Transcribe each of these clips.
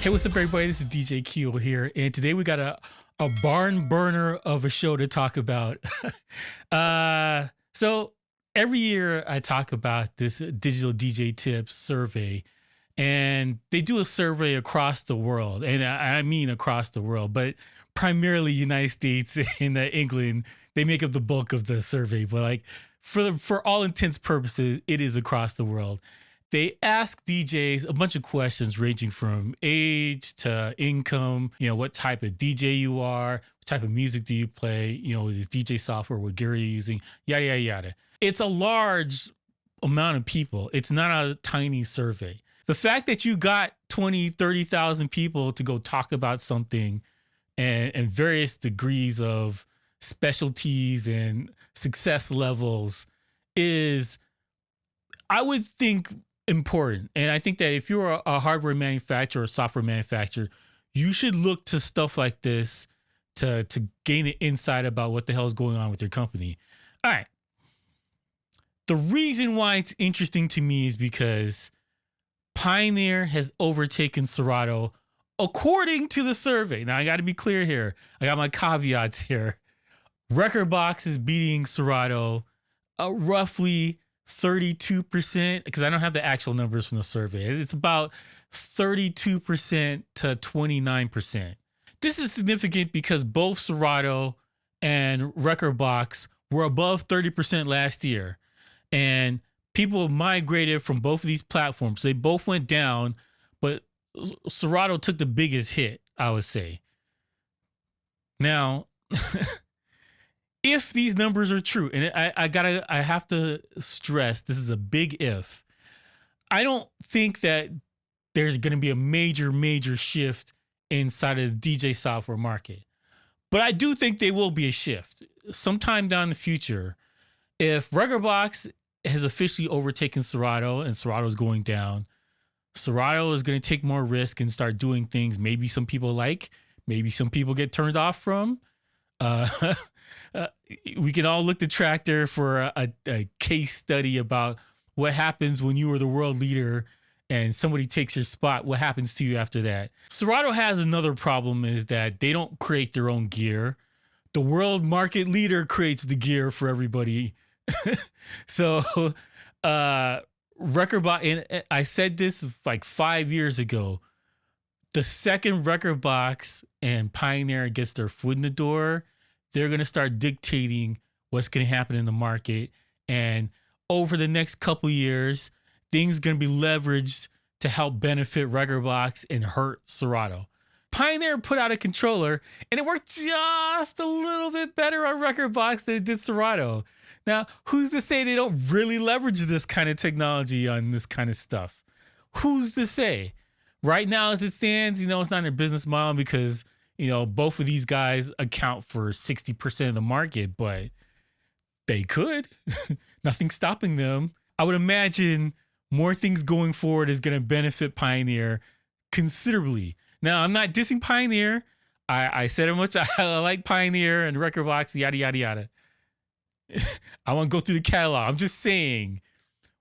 Hey, what's up, everybody? This is DJ Keel here, and today we got a barn burner of a show to talk about. So every year I talk about this digital DJ tips survey, and they do a survey across the world, and I mean across the world, but primarily United States and England. They make up the bulk of the survey, but like for all intents purposes, it is across the world. They ask DJs a bunch of questions ranging from age to income, what type of DJ you are, what type of music do you play, is DJ software, what gear are you using, yada, yada, yada. It's a large amount of people. It's not a tiny survey. The fact that you got 20, 30,000 people to go talk about something and various degrees of specialties and success levels is, I would think, important. And I think that if you're a hardware manufacturer or software manufacturer, you should look to stuff like this to gain an insight about what the hell is going on with your company. All right. The reason why it's interesting to me is because Pioneer has overtaken Serato according to the survey. Now, I got to be clear here. I got my caveats here. Rekordbox is beating Serato roughly 32%, because I don't have the actual numbers from the survey. It's about 32% to 29%. This is significant because both Serato and Rekordbox were above 30% last year. And people migrated from both of these platforms. They both went down, but Serato took the biggest hit, I would say. Now, if these numbers are true, and I have to stress, this is a big if. I don't think that there's going to be a major shift inside of the DJ software market. But I do think there will be a shift sometime down the future. If Rekordbox has officially overtaken Serato and Serato is going down, Serato is going to take more risk and start doing things maybe some people like, maybe some people get turned off from. We can all look to Tractor for a case study about what happens when you are the world leader and somebody takes your spot. What happens to you after that? Serato has another problem, is that they don't create their own gear. The world market leader creates the gear for everybody. So Rekordbox, and I said this like 5 years ago, the second Rekordbox and Pioneer gets their foot in the door, they're going to start dictating what's going to happen in the market. And over the next couple years, things are going to be leveraged to help benefit Rekordbox and hurt Serato. Pioneer put out a controller, and it worked just a little bit better on Rekordbox than it did Serato. Now, who's to say they don't really leverage this kind of technology on this kind of stuff? Who's to say? Right now, as it stands, it's not in their business model because both of these guys account for 60% of the market, but they could. Nothing's stopping them. I would imagine more things going forward is going to benefit Pioneer considerably. Now, I'm not dissing Pioneer. I said how much I like Pioneer and Rekordbox, yada, yada, yada. I won't go through the catalog. I'm just saying,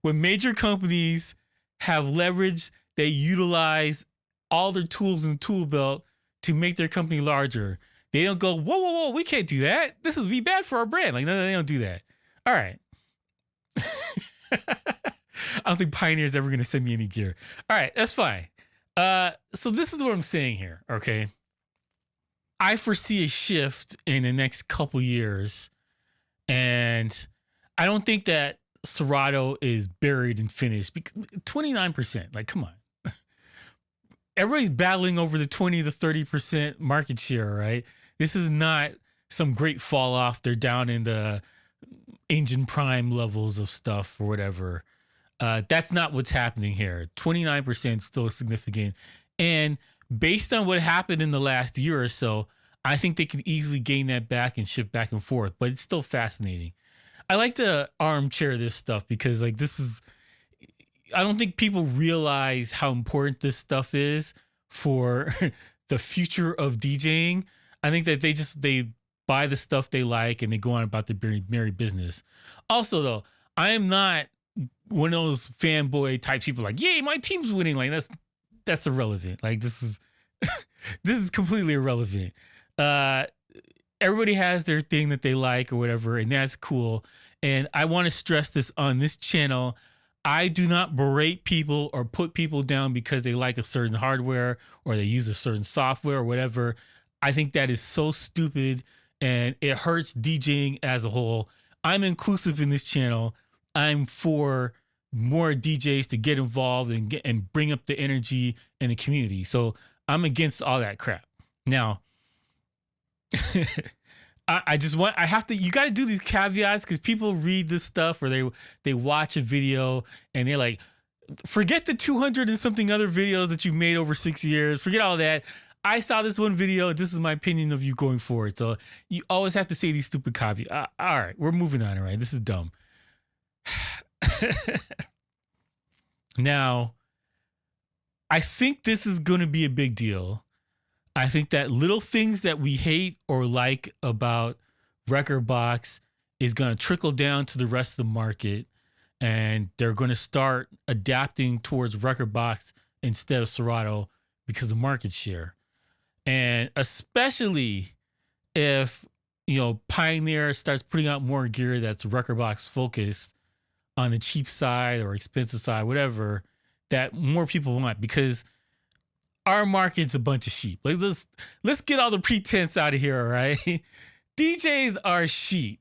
when major companies have leverage, they utilize all their tools in the tool belt to make their company larger. They don't go, whoa, we can't do that. This would be bad for our brand. Like, no, they don't do that. All right. I don't think Pioneer's ever going to send me any gear. All right, that's fine. So this is what I'm saying here, okay? I foresee a shift in the next couple years, and I don't think that Serato is buried and finished. 29%, like, come on. Everybody's battling over the 20 to 30% market share, right? This is not some great fall off. They're down in the engine prime levels of stuff or whatever. That's not what's happening here. 29% is still significant. And based on what happened in the last year or so, I think they can easily gain that back and shift back and forth, but it's still fascinating. I like to armchair this stuff because I don't think people realize how important this stuff is for the future of DJing. I think that they buy the stuff they like and they go on about the merry business. Also, though, I am not one of those fanboy type people like, yay, my team's winning. Like that's irrelevant. Like this is This is completely irrelevant. Uh, Everybody has their thing that they like or whatever, and that's cool. And I want to stress this on this channel. I do not berate people or put people down because they like a certain hardware or they use a certain software or whatever. I think that is so stupid and it hurts DJing as a whole. I'm inclusive in this channel. I'm for more DJs to get involved and bring up the energy in the community. So I'm against all that crap. Now, I have to, you got to do these caveats because people read this stuff or they watch a video and they're like, forget the 200 and something other videos that you made over 6 years. Forget all that. I saw this one video. This is my opinion of you going forward. So you always have to say these stupid caveats. All right, we're moving on. All right, this is dumb. Now, I think this is going to be a big deal. I think that little things that we hate or like about Rekordbox is going to trickle down to the rest of the market, and they're going to start adapting towards Rekordbox instead of Serato because of the market share. And especially if, Pioneer starts putting out more gear that's Rekordbox focused on the cheap side or expensive side, whatever, that more people want, because our market's a bunch of sheep. Like, let's get all the pretense out of here, all right? DJs are sheep.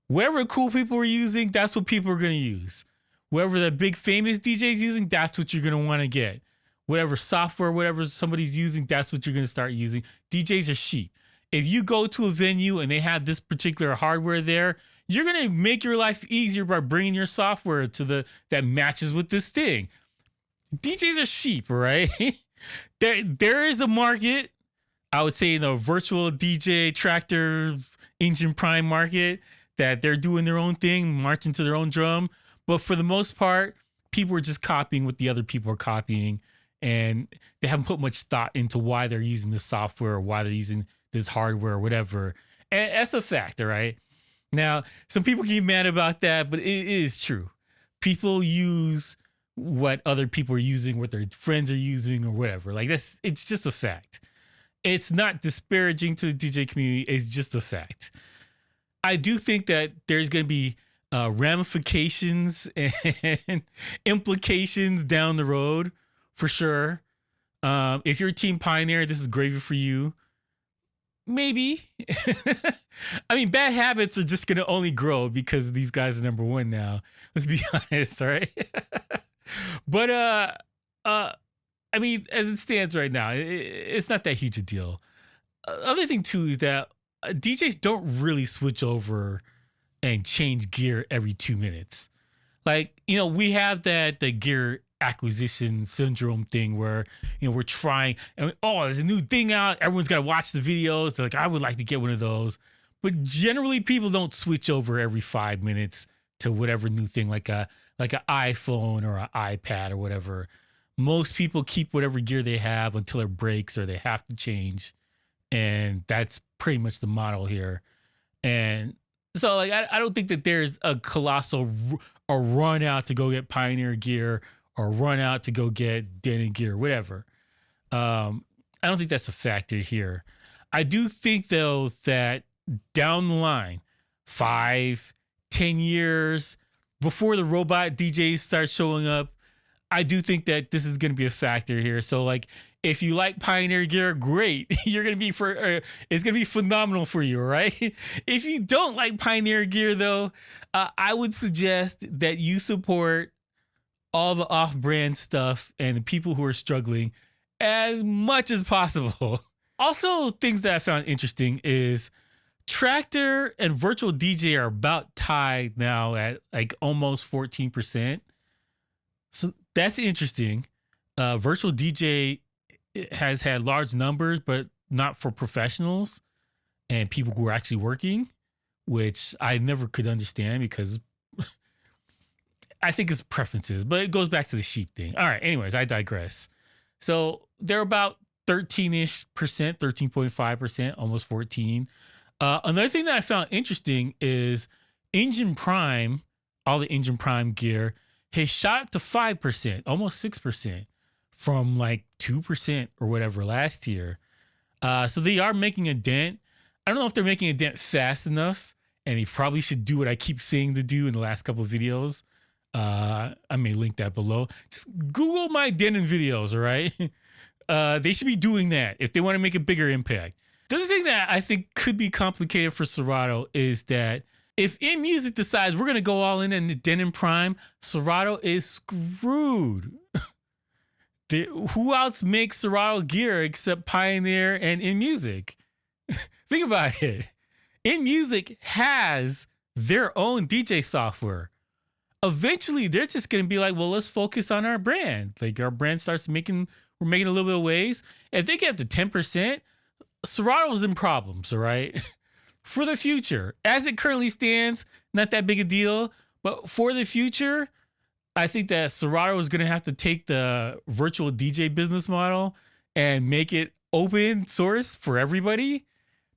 Whatever cool people are using, that's what people are going to use. Whatever the big famous DJ's using, that's what you're going to want to get. Whatever software, whatever somebody's using, that's what you're going to start using. DJs are sheep. If you go to a venue and they have this particular hardware there, you're going to make your life easier by bringing your software that matches with this thing. DJs are sheep, right? There is a market, I would say, in the virtual DJ tractor engine prime market, that they're doing their own thing, marching to their own drum. But for the most part, people are just copying what the other people are copying, and they haven't put much thought into why they're using this software or why they're using this hardware or whatever. And that's a fact, all right? Now, some people get mad about that, but it is true. People use what other people are using, what their friends are using or whatever. Like, it's just a fact. It's not disparaging to the DJ community. It's just a fact. I do think that there's going to be ramifications and implications down the road for sure. If you're Team Pioneer, this is gravy for you. Maybe. I mean, bad habits are just going to only grow because these guys are number one now. Let's be honest, all right? But, I mean, as it stands right now, it's not that huge a deal. Other thing, too, is that DJs don't really switch over and change gear every 2 minutes. Like, we have the gear acquisition syndrome thing where, we're trying and, there's a new thing out. Everyone's got to watch the videos. They're like, I would like to get one of those. But generally, people don't switch over every 5 minutes to whatever new thing, like an iPhone or an iPad or whatever. Most people keep whatever gear they have until it breaks or they have to change. And that's pretty much the model here. And so, like, I don't think that there's a colossal run out to go get Pioneer gear or run out to go get Denny gear, whatever. I don't think that's a factor here. I do think, though, that down the line, 5, 10 years before the robot DJs start showing up, I do think that this is going to be a factor here. So, like, if you like Pioneer gear, great. You're going to be it's going to be phenomenal for you, right? If you don't like Pioneer gear, though, I would suggest that you support all the off-brand stuff and the people who are struggling as much as possible. Also, things that I found interesting is Tractor and Virtual DJ are about tied now at like almost 14%. So that's interesting. Virtual DJ has had large numbers, but not for professionals and people who are actually working, which I never could understand because I think it's preferences, but it goes back to the sheep thing. All right. Anyways, I digress. So they're about 13-ish percent, 13.5%, almost 14. Another thing that I found interesting is Engine Prime, all the Engine Prime gear, has shot up to 5%, almost 6%. from like 2% or whatever last year. So they are making a dent. I don't know if they're making a dent fast enough, and they probably should do what I keep saying to do in the last couple of videos. I may link that below. Just Google my dent in videos, all right? They should be doing that if they want to make a bigger impact. The other thing that I think could be complicated for Serato is that if InMusic decides we're going to go all in the Denim Prime, Serato is screwed. Who else makes Serato gear except Pioneer and InMusic? Think about it. InMusic has their own DJ software. Eventually, they're just going to be like, well, let's focus on our brand. Like our brand starts making, we're making a little bit of waves. If they get up to 10%, Serato's in problems, all right? For the future. As it currently stands, not that big a deal. But for the future, I think that Serato is going to have to take the virtual DJ business model and make it open source for everybody.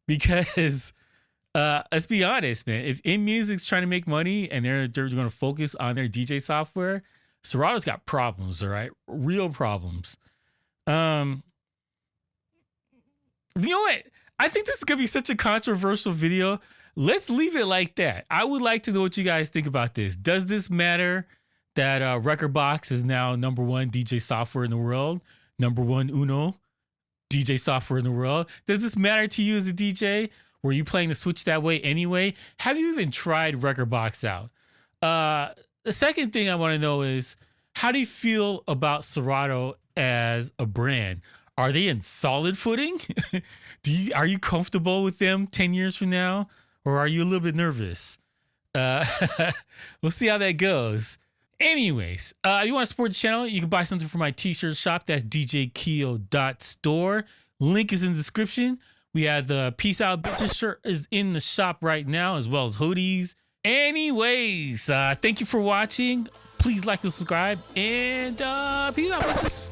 Because let's be honest, man, if InMusic's trying to make money and they're going to focus on their DJ software, Serato's got problems, all right? Real problems. You know what? I think this is going to be such a controversial video. Let's leave it like that. I would like to know what you guys think about this. Does this matter that Rekordbox is now #1 DJ software in the world? #1 uno DJ software in the world? Does this matter to you as a DJ? Were you playing the Switch that way anyway? Have you even tried Rekordbox out? The second thing I want to know is, how do you feel about Serato as a brand? Are they in solid footing? Are you comfortable with them 10 years from now? Or are you a little bit nervous? We'll see how that goes. Anyways, if you want to support the channel, you can buy something from my t-shirt shop. That's djkeo.store. Link is in the description. We have the Peace Out Bitches shirt is in the shop right now, as well as hoodies. Anyways, thank you for watching. Please like and subscribe. And peace out, bitches.